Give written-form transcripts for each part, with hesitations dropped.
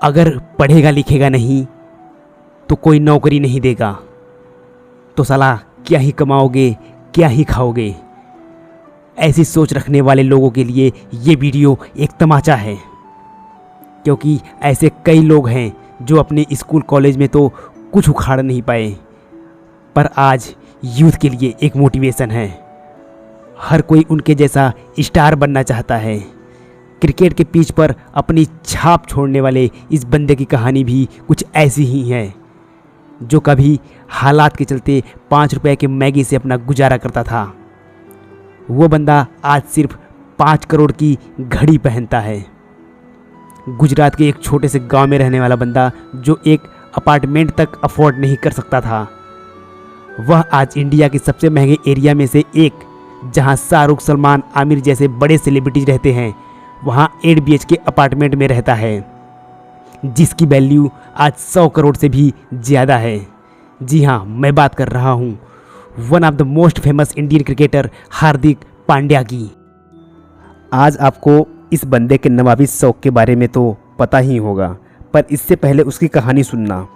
अगर पढ़ेगा लिखेगा नहीं तो कोई नौकरी नहीं देगा, तो साला क्या ही कमाओगे, क्या ही खाओगे। ऐसी सोच रखने वाले लोगों के लिए ये वीडियो एक तमाचा है, क्योंकि ऐसे कई लोग हैं जो अपने स्कूल कॉलेज में तो कुछ उखाड़ नहीं पाए, पर आज यूथ के लिए एक मोटिवेशन है। हर कोई उनके जैसा स्टार बनना चाहता है। क्रिकेट के पिच पर अपनी छाप छोड़ने वाले इस बंदे की कहानी भी कुछ ऐसी ही है, जो कभी हालात के चलते 5 रुपए के मैगी से अपना गुजारा करता था। वो बंदा आज सिर्फ 5 करोड़ की घड़ी पहनता है। गुजरात के एक छोटे से गांव में रहने वाला बंदा जो एक अपार्टमेंट तक अफोर्ड नहीं कर सकता था, वह आज इंडिया के सबसे महंगे एरिया में से एक, जहां शाहरुख, सलमान, आमिर जैसे बड़े सेलिब्रिटीज रहते हैं, वहां 8 BHK अपार्टमेंट में रहता है, जिसकी वैल्यू आज 100 करोड़ से भी ज़्यादा है। जी हाँ, मैं बात कर रहा हूँ one of the most famous Indian cricketer Hardik Pandya की। आज आपको इस बंदे के नवाबी शौक के बारे में तो पता ही होगा, पर इससे पहले उसकी कहानी सुनना,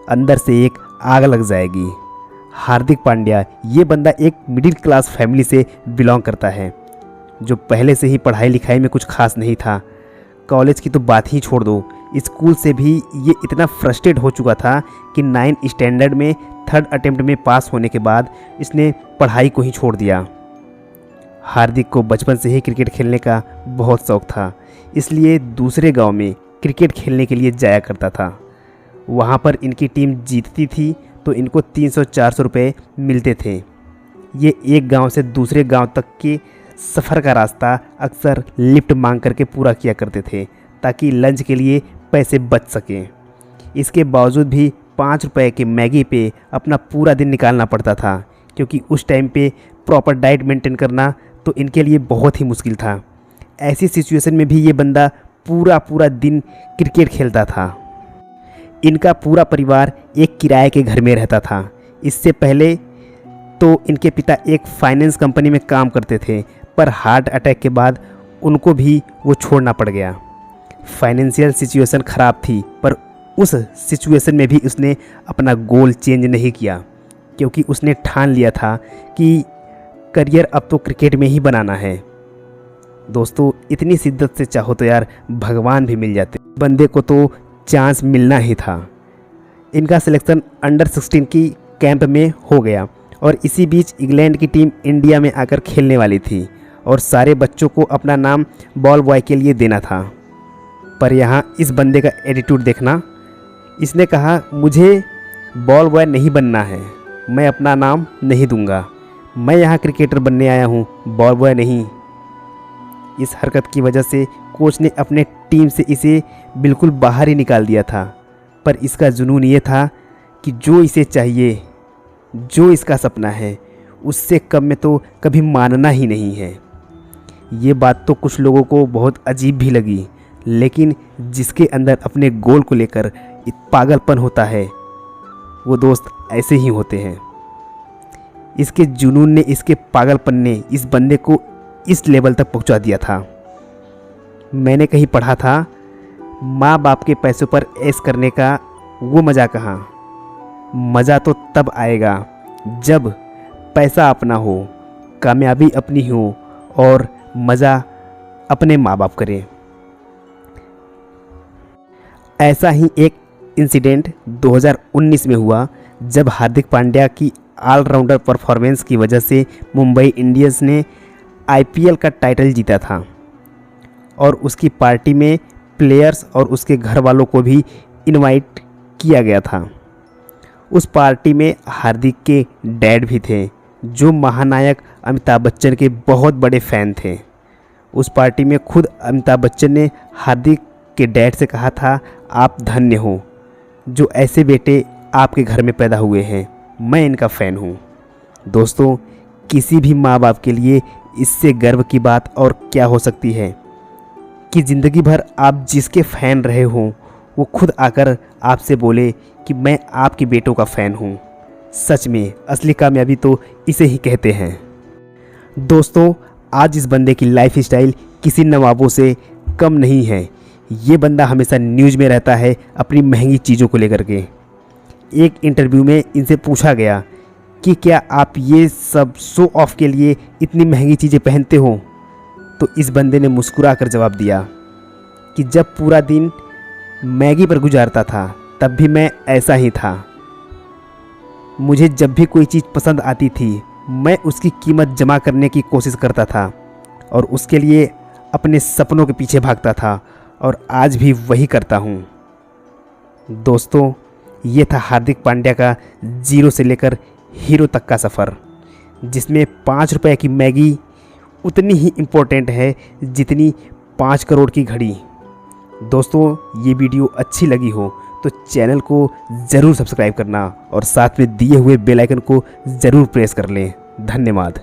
अंदर से एक आग लग जाएगी। हार्दिक पांड्या ये बंदा एक मिडिल क्लास फैमिली से बिलोंग करता है, जो पहले से ही पढ़ाई लिखाई में कुछ खास नहीं था। कॉलेज की तो बात ही छोड़ दो, स्कूल से भी ये इतना फ्रस्ट्रेट हो चुका था कि 9th स्टैंडर्ड में 3rd अटेम्प्ट में पास होने के बाद इसने पढ़ाई को ही छोड़ दिया। हार्दिक को बचपन से ही क्रिकेट खेलने का बहुत शौक था, इसलिए दूसरे गांव में क्रिकेट खेलने के लिए जाया करता था। वहां पर इनकी टीम जीतती थी तो इनको 300-400 रुपये मिलते थे। ये एक गांव से दूसरे गांव तक के सफ़र का रास्ता अक्सर लिफ्ट मांग करके पूरा किया करते थे, ताकि लंच के लिए पैसे बच सकें। इसके बावजूद भी 5 रुपये के मैगी पे अपना पूरा दिन निकालना पड़ता था, क्योंकि उस टाइम पे प्रॉपर डाइट मेंटेन करना तो इनके लिए बहुत ही मुश्किल था। ऐसी सिचुएशन में भी ये बंदा पूरा दिन क्रिकेट खेलता था। इनका पूरा परिवार एक किराए के घर में रहता था। इससे पहले तो इनके पिता एक फाइनेंस कंपनी में काम करते थे, पर हार्ट अटैक के बाद उनको भी वो छोड़ना पड़ गया। फाइनेंशियल सिचुएशन ख़राब थी, पर उस सिचुएशन में भी उसने अपना गोल चेंज नहीं किया, क्योंकि उसने ठान लिया था कि करियर अब तो क्रिकेट में ही बनाना है। दोस्तों, इतनी शिद्दत से चाहो तो यार भगवान भी मिल जाते। बंदे को तो चांस मिलना ही था। इनका सिलेक्शन अंडर 16 की कैंप में हो गया, और इसी बीच इंग्लैंड की टीम इंडिया में आकर खेलने वाली थी, और सारे बच्चों को अपना नाम बॉल बॉय के लिए देना था। पर यहाँ इस बंदे का एटीट्यूड देखना। इसने कहा, मुझे बॉल बॉय नहीं बनना है, मैं अपना नाम नहीं दूंगा, मैं यहाँ क्रिकेटर बनने आया हूँ, बॉल बॉय नहीं। इस हरकत की वजह से कोच ने अपने टीम से इसे बिल्कुल बाहर ही निकाल दिया था। पर इसका जुनून ये था कि जो इसे चाहिए, जो इसका सपना है, उससे कम में तो कभी मानना ही नहीं है। ये बात तो कुछ लोगों को बहुत अजीब भी लगी, लेकिन जिसके अंदर अपने गोल को लेकर पागलपन होता है, वो दोस्त ऐसे ही होते हैं। इसके जुनून ने, इसके पागलपन ने इस बंदे को इस लेवल तक पहुंचा दिया था। मैंने कहीं पढ़ा था, माँ बाप के पैसों पर ऐश करने का वो मज़ा कहाँ, मज़ा तो तब आएगा जब पैसा अपना हो, कामयाबी अपनी हो, और मज़ा अपने माँ बाप करें। ऐसा ही एक इंसिडेंट 2019 में हुआ, जब हार्दिक पांड्या की ऑलराउंडर परफॉर्मेंस की वजह से मुंबई इंडियंस ने IPL का टाइटल जीता था, और उसकी पार्टी में प्लेयर्स और उसके घर वालों को भी इनवाइट किया गया था। उस पार्टी में हार्दिक के डैड भी थे, जो महानायक अमिताभ बच्चन के बहुत बड़े फ़ैन थे। उस पार्टी में खुद अमिताभ बच्चन ने हार्दिक के डैड से कहा था, आप धन्य हो जो ऐसे बेटे आपके घर में पैदा हुए हैं, मैं इनका फ़ैन हूँ। दोस्तों, किसी भी माँ बाप के लिए इससे गर्व की बात और क्या हो सकती है कि ज़िंदगी भर आप जिसके फ़ैन रहे हों, वो खुद आकर आपसे बोले कि मैं आपके बेटों का फ़ैन हूँ। सच में असली कामयाबी तो इसे ही कहते हैं। दोस्तों, आज इस बंदे की लाइफ स्टाइल किसी नवाबों से कम नहीं है। ये बंदा हमेशा न्यूज़ में रहता है अपनी महंगी चीज़ों को लेकर के। एक इंटरव्यू में इनसे पूछा गया कि क्या आप ये सब शो ऑफ के लिए इतनी महंगी चीज़ें पहनते हो? तो इस बंदे ने मुस्कुरा कर जवाब दिया कि जब पूरा दिन मैगी पर गुजारता था तब भी मैं ऐसा ही था। मुझे जब भी कोई चीज़ पसंद आती थी मैं उसकी कीमत जमा करने की कोशिश करता था और उसके लिए अपने सपनों के पीछे भागता था और आज भी वही करता हूँ। दोस्तों, ये था हार्दिक पांड्या का जीरो से लेकर हीरो तक का सफ़र, जिसमें 5 रुपए की मैगी उतनी ही इम्पोर्टेंट है जितनी 5 करोड़ की घड़ी। दोस्तों, ये वीडियो अच्छी लगी हो तो चैनल को ज़रूर सब्सक्राइब करना और साथ में दिए हुए बेल आइकन को ज़रूर प्रेस कर लें। धन्यवाद।